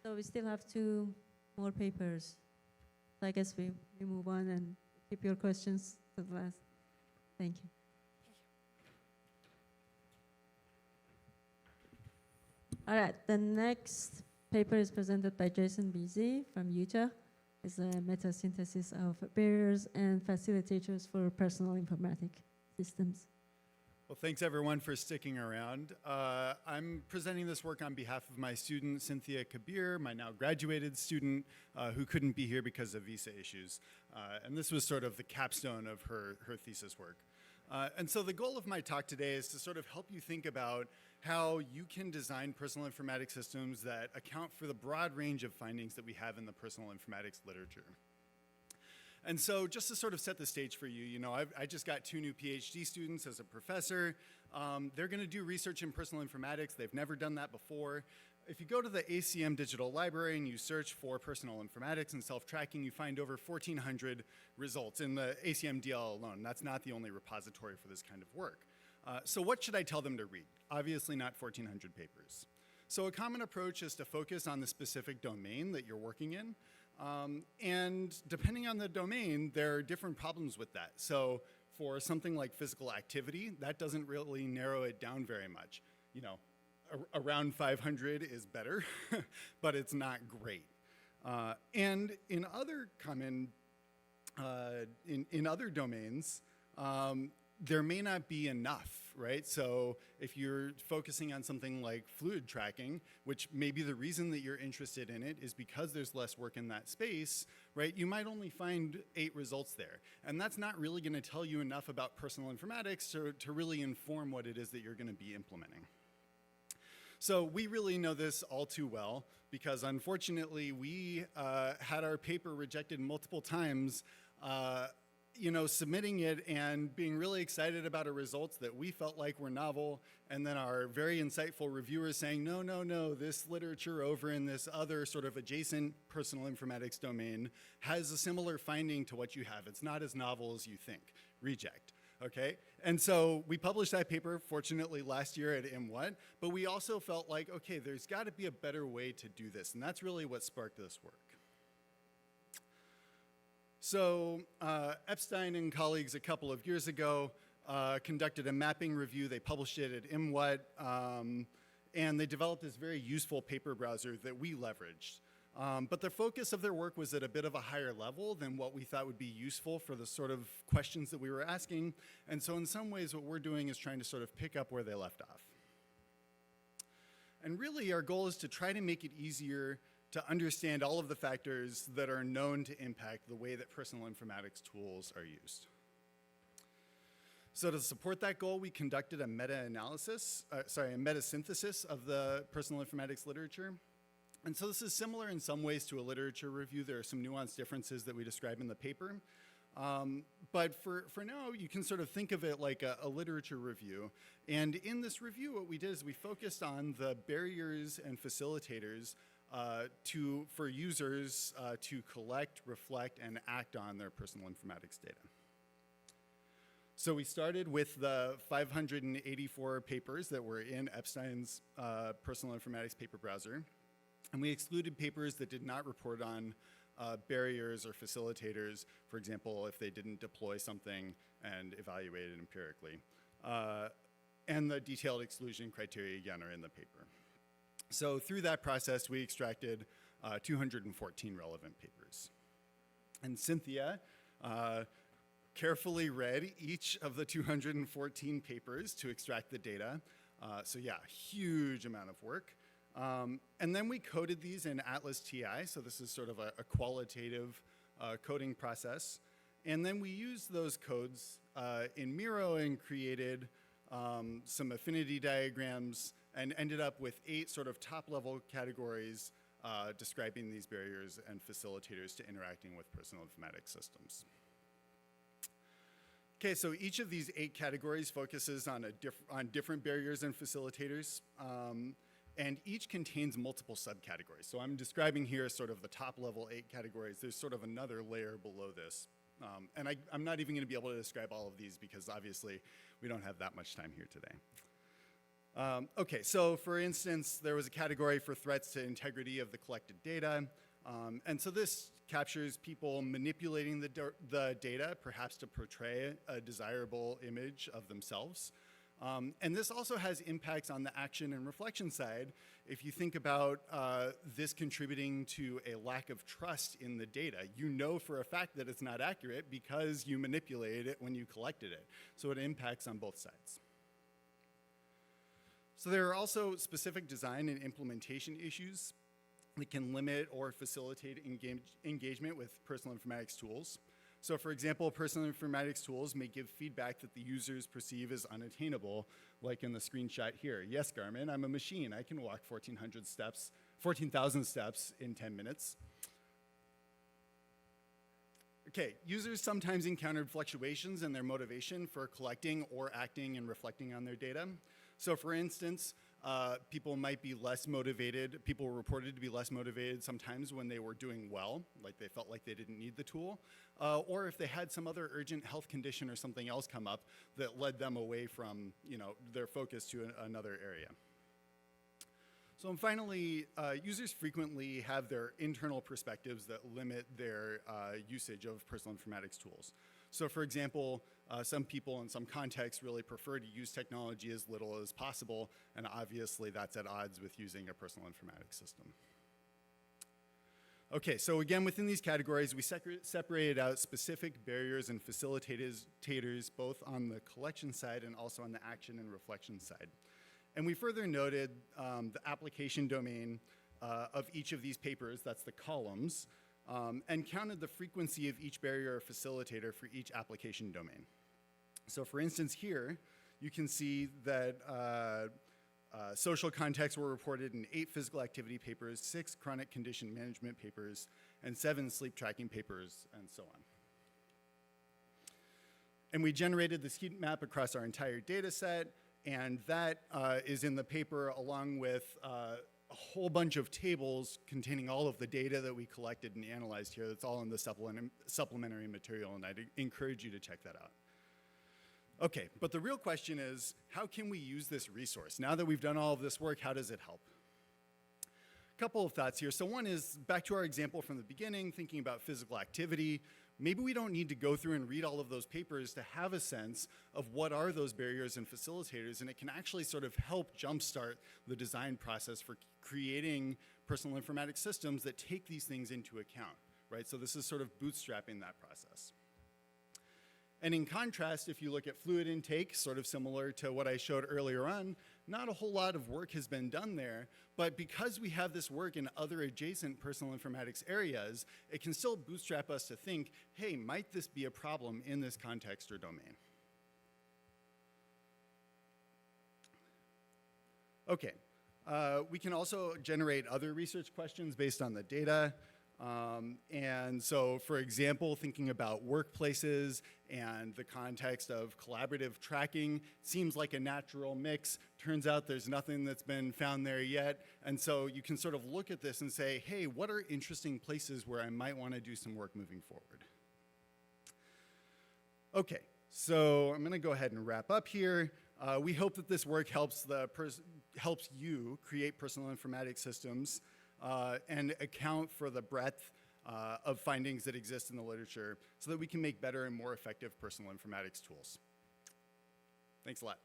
So we still have 2 more papers. So I guess we move on and keep your questions to the last. Thank you. All right, the next paper is presented by Jason Wiese from Utah. It's a meta-synthesis of barriers and facilitators for personal informatic systems. Well, thanks everyone for sticking around. I'm presenting this work on behalf of my student, Sinthia Kabir, my now graduated student who couldn't be here because of visa issues. And this was sort of the capstone of her thesis work. And so the goal of my talk today is to sort of help you think about how you can design personal informatics systems that account for the broad range of findings that we have in the personal informatics literature. And so just to sort of set the stage for you, you know, I just got 2 new PhD students as a professor. They're going to do research in personal informatics. They've never done that before. If you go to the ACM Digital Library and you search for personal informatics and self-tracking, you find over 1,400 results in the ACM DL alone. That's not the only repository for this kind of work. So what should I tell them to read? Obviously not 1,400 papers. So a common approach is to focus on the specific domain that you're working in. And depending on the domain, there are different problems with that. So for something like physical activity, that doesn't really narrow it down very much. You know, around 500 is better, but it's not great. And in other common, in other domains, there may not be enough, right? So if you're focusing on something like fluid tracking, which maybe the reason that you're interested in it is because there's less work in that space, right? You might only find 8 results there. And that's not really gonna tell you enough about personal informatics to really inform what it is that you're gonna be implementing. So we really know this all too well because unfortunately we had our paper rejected multiple times, you know, submitting it and being really excited about our results that we felt like were novel, and then our very insightful reviewers saying, no, no, no, this literature over in this other sort of adjacent personal informatics domain has a similar finding to what you have. It's not as novel as you think. Reject. Okay, and so we published that paper, fortunately, last year at IMWhat, but we also felt like, okay, there's got to be a better way to do this, and that's really what sparked this work. So Epstein and colleagues a couple of years ago conducted a mapping review. They published it at IMWhat, and they developed this very useful paper browser that we leveraged. But the focus of their work was at a bit of a higher level than what we thought would be useful for the sort of questions that we were asking. And so in some ways, what we're doing is trying to sort of pick up where they left off. And really, our goal is to try to make it easier to understand all of the factors that are known to impact the way that personal informatics tools are used. So to support that goal, we conducted a meta-analysis, a meta-synthesis of the personal informatics literature. And so this is similar in some ways to a literature review. There are some nuanced differences that we describe in the paper. But for now, you can sort of think of it like a literature review. And in this review, what we did is we focused on the barriers and facilitators for users to collect, reflect, and act on their personal informatics data. So we started with the 584 papers that were in Epstein's personal informatics paper browser. And we excluded papers that did not report on barriers or facilitators, for example, if they didn't deploy something and evaluate it empirically. And the detailed exclusion criteria, again, are in the paper. So through that process, we extracted 214 relevant papers. And Sinthia carefully read each of the 214 papers to extract the data. So yeah, huge amount of work. And then we coded these in Atlas TI, so this is sort of a qualitative coding process. And then we used those codes in Miro and created some affinity diagrams and ended up with 8 sort of top-level categories describing these barriers and facilitators to interacting with personal informatics systems. Okay, so each of these 8 categories focuses on different barriers and facilitators. And each contains multiple subcategories. So I'm describing here sort of the top level 8 categories. There's sort of another layer below this. And I'm not even gonna be able to describe all of these because obviously we don't have that much time here today. Okay, so for instance, there was a category for threats to integrity of the collected data. And so this captures people manipulating the data, perhaps to portray a desirable image of themselves. And this also has impacts on the action and reflection side. If you think about this contributing to a lack of trust in the data, you know for a fact that it's not accurate because you manipulated it when you collected it. So it impacts on both sides. So there are also specific design and implementation issues that can limit or facilitate engagement with personal informatics tools. So for example, personal informatics tools may give feedback that the users perceive as unattainable, like in the screenshot here. Yes, Garmin, I'm a machine. I can walk 14,000 steps in 10 minutes. Okay, users sometimes encountered fluctuations in their motivation for collecting or acting and reflecting on their data. So for instance, people might be less motivated. People were reported to be less motivated sometimes when they were doing well, like they felt like they didn't need the tool, or if they had some other urgent health condition or something else come up that led them away from, their focus to another area. So finally, users frequently have their internal perspectives that limit their usage of personal informatics tools. So for example, some people in some contexts really prefer to use technology as little as possible, and obviously that's at odds with using a personal informatics system. Okay, so again, within these categories, we separated out specific barriers and facilitators, both on the collection side and also on the action and reflection side. And we further noted the application domain of each of these papers, that's the columns, and counted the frequency of each barrier or facilitator for each application domain. So for instance here, you can see that social contexts were reported in 8 physical activity papers, 6 chronic condition management papers, and 7 sleep tracking papers, and so on. And we generated this heat map across our entire data set, and that is in the paper along with a whole bunch of tables containing all of the data that we collected and analyzed here. That's all in the supplementary material, and I'd encourage you to check that out. Okay, but the real question is, how can we use this resource? Now that we've done all of this work, how does it help? A couple of thoughts here. So one is, back to our example from the beginning, thinking about physical activity. Maybe we don't need to go through and read all of those papers to have a sense of what are those barriers and facilitators, and it can actually sort of help jumpstart the design process for creating personal informatics systems that take these things into account, right? So this is sort of bootstrapping that process. And in contrast, if you look at fluid intake, sort of similar to what I showed earlier on, not a whole lot of work has been done there, but because we have this work in other adjacent personal informatics areas, it can still bootstrap us to think, hey, might this be a problem in this context or domain? Okay, we can also generate other research questions based on the data. And so, for example, thinking about workplaces and the context of collaborative tracking seems like a natural mix. Turns out there's nothing that's been found there yet. And so you can sort of look at this and say, hey, what are interesting places where I might want to do some work moving forward? Okay, so I'm going to go ahead and wrap up here. We hope that this work helps you create personal informatics systems and account for the breadth of findings that exist in the literature so that we can make better and more effective personal informatics tools. Thanks a lot.